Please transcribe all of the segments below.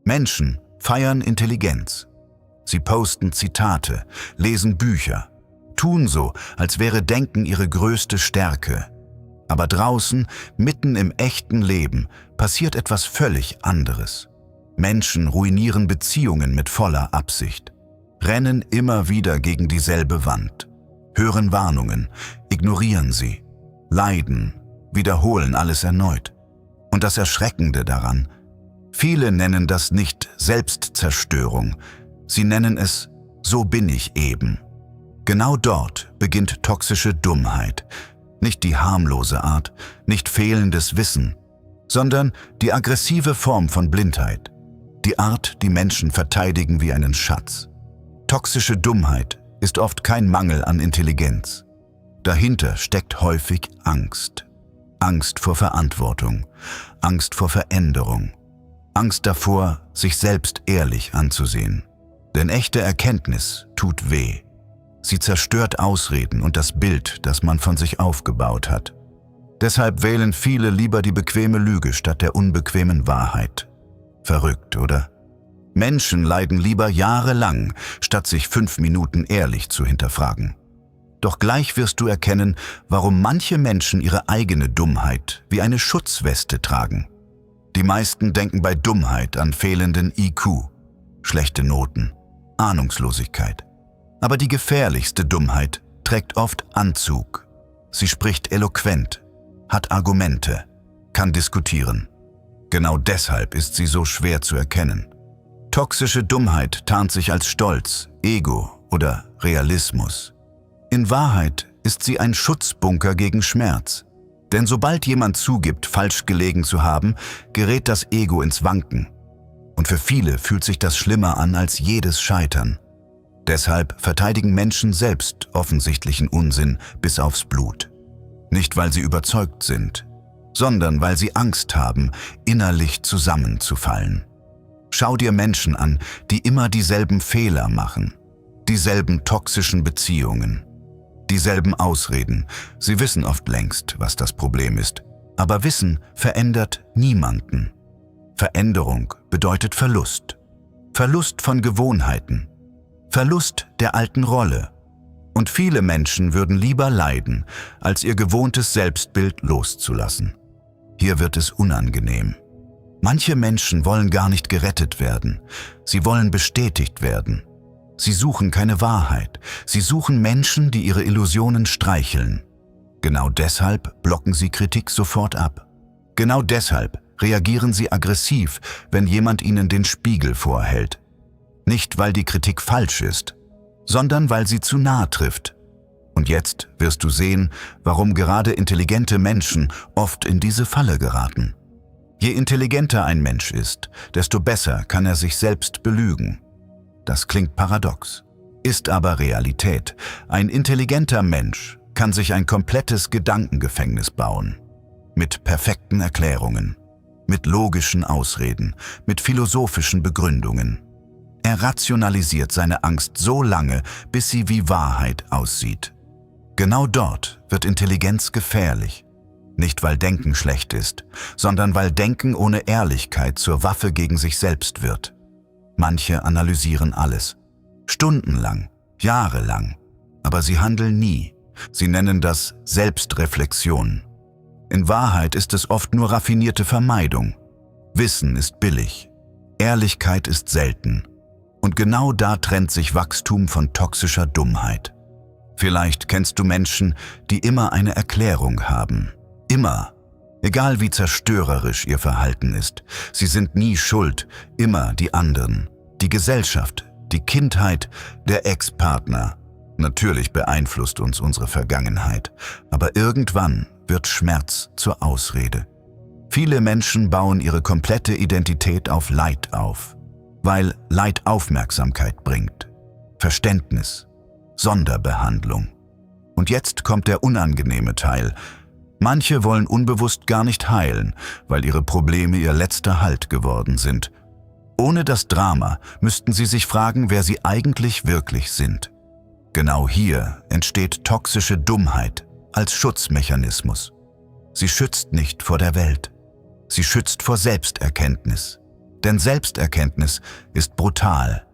Menschen feiern Intelligenz. Sie posten Zitate, lesen Bücher, tun so, als wäre Denken ihre größte Stärke. Aber draußen, mitten im echten Leben, passiert etwas völlig anderes. Menschen ruinieren Beziehungen mit voller Absicht, rennen immer wieder gegen dieselbe Wand, hören Warnungen, ignorieren sie, leiden, wiederholen alles erneut. Und das Erschreckende daran: viele nennen das nicht Selbstzerstörung, sie nennen es „so bin ich eben". Genau dort beginnt toxische Dummheit. Nicht die harmlose Art, nicht fehlendes Wissen, sondern die aggressive Form von Blindheit. Die Art, die Menschen verteidigen wie einen Schatz. Toxische Dummheit ist oft kein Mangel an Intelligenz. Dahinter steckt häufig Angst. Angst vor Verantwortung, Angst vor Veränderung, Angst davor, sich selbst ehrlich anzusehen. Denn echte Erkenntnis tut weh. Sie zerstört Ausreden und das Bild, das man von sich aufgebaut hat. Deshalb wählen viele lieber die bequeme Lüge statt der unbequemen Wahrheit. Verrückt, oder? Menschen leiden lieber jahrelang, statt sich 5 Minuten ehrlich zu hinterfragen. Doch gleich wirst du erkennen, warum manche Menschen ihre eigene Dummheit wie eine Schutzweste tragen. Die meisten denken bei Dummheit an fehlenden IQ, schlechte Noten, Ahnungslosigkeit. Aber die gefährlichste Dummheit trägt oft Anzug. Sie spricht eloquent, hat Argumente, kann diskutieren. Genau deshalb ist sie so schwer zu erkennen. Toxische Dummheit tarnt sich als Stolz, Ego oder Realismus. In Wahrheit ist sie ein Schutzbunker gegen Schmerz. Denn sobald jemand zugibt, falsch gelegen zu haben, gerät das Ego ins Wanken. Und für viele fühlt sich das schlimmer an als jedes Scheitern. Deshalb verteidigen Menschen selbst offensichtlichen Unsinn bis aufs Blut. Nicht, weil sie überzeugt sind, sondern weil sie Angst haben, innerlich zusammenzufallen. Schau dir Menschen an, die immer dieselben Fehler machen, dieselben toxischen Beziehungen, dieselben Ausreden. Sie wissen oft längst, was das Problem ist, aber Wissen verändert niemanden. Veränderung bedeutet Verlust. Verlust von Gewohnheiten. Verlust der alten Rolle. Und viele Menschen würden lieber leiden, als ihr gewohntes Selbstbild loszulassen. Hier wird es unangenehm. Manche Menschen wollen gar nicht gerettet werden. Sie wollen bestätigt werden. Sie suchen keine Wahrheit. Sie suchen Menschen, die ihre Illusionen streicheln. Genau deshalb blocken sie Kritik sofort ab. Genau deshalb reagieren sie aggressiv, wenn jemand ihnen den Spiegel vorhält. Nicht, weil die Kritik falsch ist, sondern weil sie zu nahe trifft. Und jetzt wirst du sehen, warum gerade intelligente Menschen oft in diese Falle geraten. Je intelligenter ein Mensch ist, desto besser kann er sich selbst belügen. Das klingt paradox, ist aber Realität. Ein intelligenter Mensch kann sich ein komplettes Gedankengefängnis bauen. Mit perfekten Erklärungen, mit logischen Ausreden, mit philosophischen Begründungen. Er rationalisiert seine Angst so lange, bis sie wie Wahrheit aussieht. Genau dort wird Intelligenz gefährlich. Nicht, weil Denken schlecht ist, sondern weil Denken ohne Ehrlichkeit zur Waffe gegen sich selbst wird. Manche analysieren alles. Stundenlang, jahrelang. Aber sie handeln nie. Sie nennen das Selbstreflexion. In Wahrheit ist es oft nur raffinierte Vermeidung. Wissen ist billig. Ehrlichkeit ist selten. Und genau da trennt sich Wachstum von toxischer Dummheit. Vielleicht kennst du Menschen, die immer eine Erklärung haben. Immer. Egal wie zerstörerisch ihr Verhalten ist. Sie sind nie schuld, immer die anderen. Die Gesellschaft, die Kindheit, der Ex-Partner. Natürlich beeinflusst uns unsere Vergangenheit. Aber irgendwann wird Schmerz zur Ausrede. Viele Menschen bauen ihre komplette Identität auf Leid auf. Weil Leid Aufmerksamkeit bringt, Verständnis, Sonderbehandlung. Und jetzt kommt der unangenehme Teil. Manche wollen unbewusst gar nicht heilen, weil ihre Probleme ihr letzter Halt geworden sind. Ohne das Drama müssten sie sich fragen, wer sie eigentlich wirklich sind. Genau hier entsteht toxische Dummheit als Schutzmechanismus. Sie schützt nicht vor der Welt. Sie schützt vor Selbsterkenntnis. Denn Selbsterkenntnis ist brutal.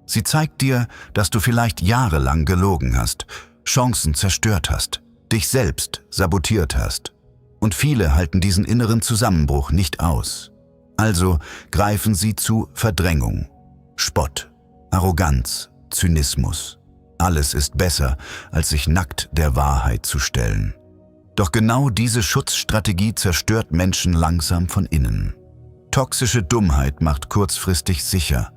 Sie zeigt dir, dass du vielleicht jahrelang gelogen hast, Chancen zerstört hast, dich selbst sabotiert hast. Und viele halten diesen inneren Zusammenbruch nicht aus. Also greifen sie zu Verdrängung, Spott, Arroganz, Zynismus. Alles ist besser, als sich nackt der Wahrheit zu stellen. Doch genau diese Schutzstrategie zerstört Menschen langsam von innen. Toxische Dummheit macht kurzfristig sicher,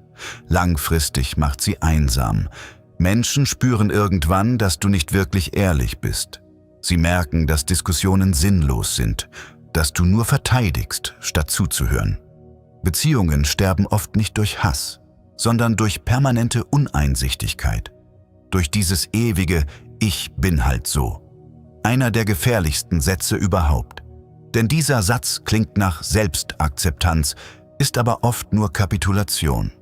langfristig macht sie einsam. Menschen spüren irgendwann, dass du nicht wirklich ehrlich bist. Sie merken, dass Diskussionen sinnlos sind, dass du nur verteidigst, statt zuzuhören. Beziehungen sterben oft nicht durch Hass, sondern durch permanente Uneinsichtigkeit. Durch dieses ewige „Ich bin halt so". Einer der gefährlichsten Sätze überhaupt. Denn dieser Satz klingt nach Selbstakzeptanz, ist aber oft nur Kapitulation.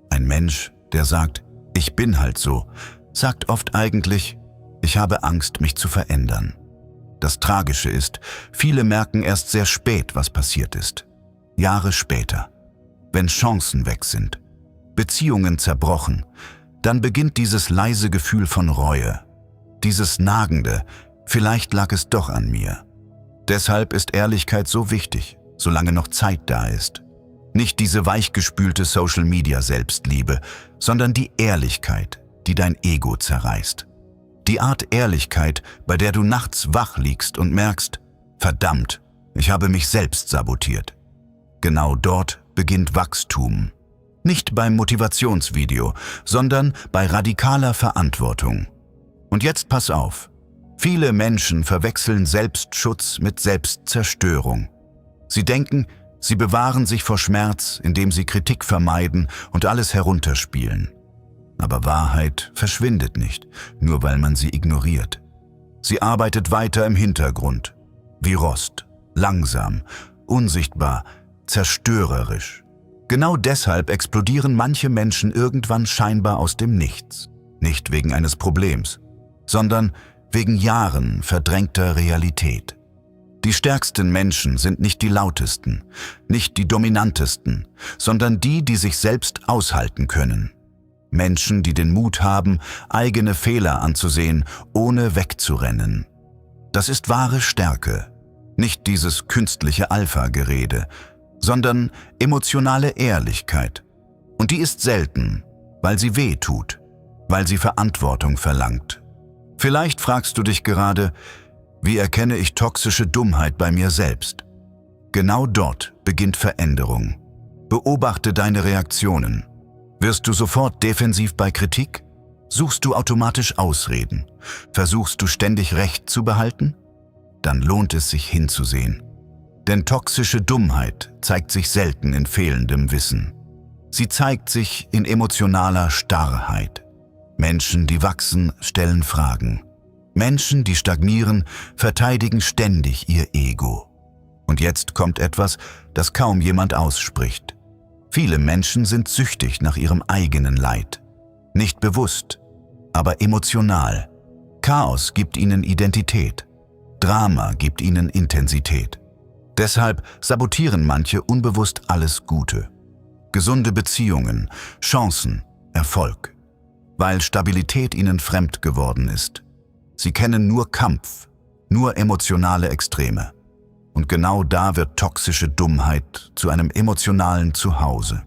Ein Mensch, der sagt, „Ich bin halt so", sagt oft eigentlich, „Ich habe Angst, mich zu verändern". Das Tragische ist, viele merken erst sehr spät, was passiert ist. Jahre später, wenn Chancen weg sind, Beziehungen zerbrochen, dann beginnt dieses leise Gefühl von Reue, dieses nagende, vielleicht lag es doch an mir. Deshalb ist Ehrlichkeit so wichtig, solange noch Zeit da ist. Nicht diese weichgespülte Social-Media-Selbstliebe, sondern die Ehrlichkeit, die dein Ego zerreißt. Die Art Ehrlichkeit, bei der du nachts wach liegst und merkst, verdammt, ich habe mich selbst sabotiert. Genau dort beginnt Wachstum. Nicht beim Motivationsvideo, sondern bei radikaler Verantwortung. Und jetzt pass auf. Viele Menschen verwechseln Selbstschutz mit Selbstzerstörung. Sie denken, sie bewahren sich vor Schmerz, indem sie Kritik vermeiden und alles herunterspielen. Aber Wahrheit verschwindet nicht, nur weil man sie ignoriert. Sie arbeitet weiter im Hintergrund, wie Rost, langsam, unsichtbar, zerstörerisch. Genau deshalb explodieren manche Menschen irgendwann scheinbar aus dem Nichts. Nicht wegen eines Problems, sondern wegen Jahren verdrängter Realität. Die stärksten Menschen sind nicht die lautesten, nicht die dominantesten, sondern die, die sich selbst aushalten können. Menschen, die den Mut haben, eigene Fehler anzusehen, ohne wegzurennen. Das ist wahre Stärke, nicht dieses künstliche Alpha-Gerede, sondern emotionale Ehrlichkeit. Und die ist selten, weil sie weh tut, weil sie Verantwortung verlangt. Vielleicht fragst du dich gerade, wie erkenne ich toxische Dummheit bei mir selbst? Genau dort beginnt Veränderung. Beobachte deine Reaktionen. Wirst du sofort defensiv bei Kritik? Suchst du automatisch Ausreden? Versuchst du ständig Recht zu behalten? Dann lohnt es sich hinzusehen. Denn toxische Dummheit zeigt sich selten in fehlendem Wissen. Sie zeigt sich in emotionaler Starrheit. Menschen, die wachsen, stellen Fragen. Menschen, die stagnieren, verteidigen ständig ihr Ego. Und jetzt kommt etwas, das kaum jemand ausspricht. Viele Menschen sind süchtig nach ihrem eigenen Leid. Nicht bewusst, aber emotional. Chaos gibt ihnen Identität. Drama gibt ihnen Intensität. Deshalb sabotieren manche unbewusst alles Gute. Gesunde Beziehungen, Chancen, Erfolg. Weil Stabilität ihnen fremd geworden ist. Sie kennen nur Kampf, nur emotionale Extreme. Und genau da wird toxische Dummheit zu einem emotionalen Zuhause.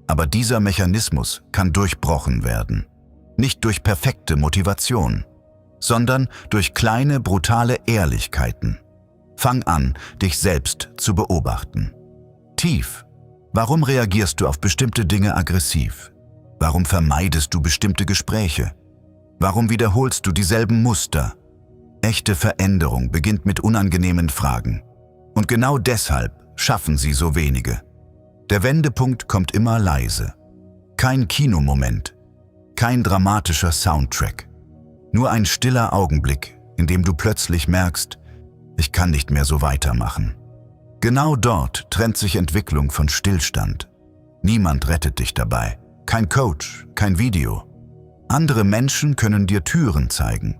Aber dieser Mechanismus kann durchbrochen werden. Nicht durch perfekte Motivation, sondern durch kleine, brutale Ehrlichkeiten. Fang an, dich selbst zu beobachten. Tief. Warum reagierst du auf bestimmte Dinge aggressiv? Warum vermeidest du bestimmte Gespräche? Warum wiederholst du dieselben Muster? Echte Veränderung beginnt mit unangenehmen Fragen. Und genau deshalb schaffen sie so wenige. Der Wendepunkt kommt immer leise. Kein Kinomoment, kein dramatischer Soundtrack. Nur ein stiller Augenblick, in dem du plötzlich merkst, ich kann nicht mehr so weitermachen. Genau dort trennt sich Entwicklung von Stillstand. Niemand rettet dich dabei. Kein Coach, kein Video. Andere Menschen können dir Türen zeigen.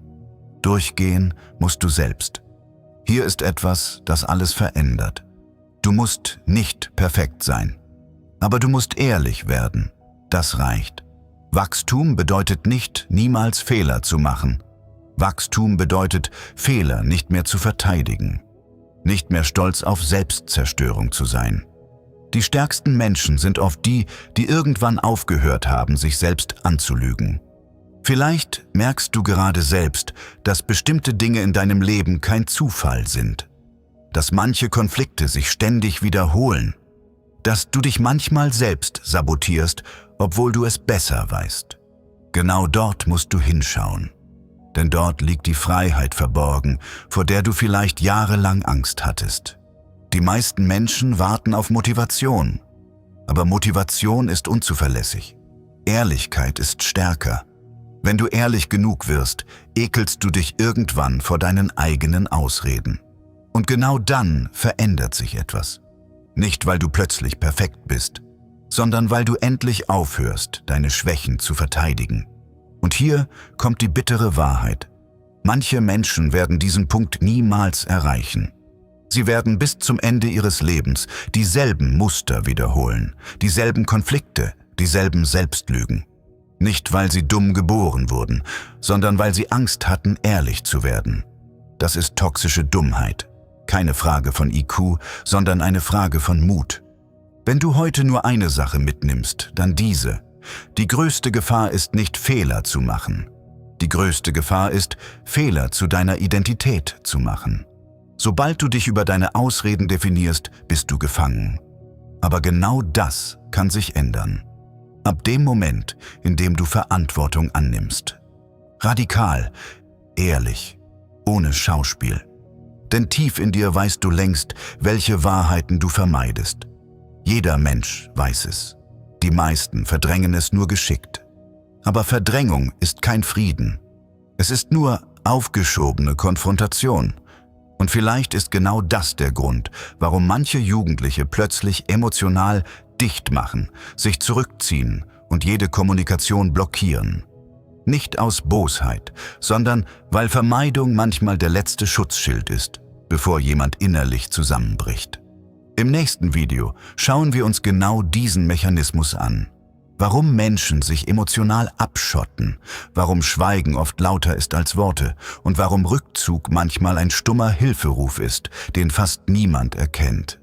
Durchgehen musst du selbst. Hier ist etwas, das alles verändert. Du musst nicht perfekt sein. Aber du musst ehrlich werden. Das reicht. Wachstum bedeutet nicht, niemals Fehler zu machen. Wachstum bedeutet, Fehler nicht mehr zu verteidigen. Nicht mehr stolz auf Selbstzerstörung zu sein. Die stärksten Menschen sind oft die, die irgendwann aufgehört haben, sich selbst anzulügen. Vielleicht merkst du gerade selbst, dass bestimmte Dinge in deinem Leben kein Zufall sind. Dass manche Konflikte sich ständig wiederholen. Dass du dich manchmal selbst sabotierst, obwohl du es besser weißt. Genau dort musst du hinschauen. Denn dort liegt die Freiheit verborgen, vor der du vielleicht jahrelang Angst hattest. Die meisten Menschen warten auf Motivation. Aber Motivation ist unzuverlässig. Ehrlichkeit ist stärker. Wenn du ehrlich genug wirst, ekelst du dich irgendwann vor deinen eigenen Ausreden. Und genau dann verändert sich etwas. Nicht, weil du plötzlich perfekt bist, sondern weil du endlich aufhörst, deine Schwächen zu verteidigen. Und hier kommt die bittere Wahrheit. Manche Menschen werden diesen Punkt niemals erreichen. Sie werden bis zum Ende ihres Lebens dieselben Muster wiederholen, dieselben Konflikte, dieselben Selbstlügen. Nicht, weil sie dumm geboren wurden, sondern weil sie Angst hatten, ehrlich zu werden. Das ist toxische Dummheit. Keine Frage von IQ, sondern eine Frage von Mut. Wenn du heute nur eine Sache mitnimmst, dann diese. Die größte Gefahr ist nicht, Fehler zu machen. Die größte Gefahr ist, Fehler zu deiner Identität zu machen. Sobald du dich über deine Ausreden definierst, bist du gefangen. Aber genau das kann sich ändern. Ab dem Moment, in dem du Verantwortung annimmst. Radikal, ehrlich, ohne Schauspiel. Denn tief in dir weißt du längst, welche Wahrheiten du vermeidest. Jeder Mensch weiß es. Die meisten verdrängen es nur geschickt. Aber Verdrängung ist kein Frieden. Es ist nur aufgeschobene Konfrontation. Und vielleicht ist genau das der Grund, warum manche Jugendliche plötzlich emotional dicht machen, sich zurückziehen und jede Kommunikation blockieren. Nicht aus Bosheit, sondern weil Vermeidung manchmal der letzte Schutzschild ist, bevor jemand innerlich zusammenbricht. Im nächsten Video schauen wir uns genau diesen Mechanismus an. Warum Menschen sich emotional abschotten, warum Schweigen oft lauter ist als Worte und warum Rückzug manchmal ein stummer Hilferuf ist, den fast niemand erkennt.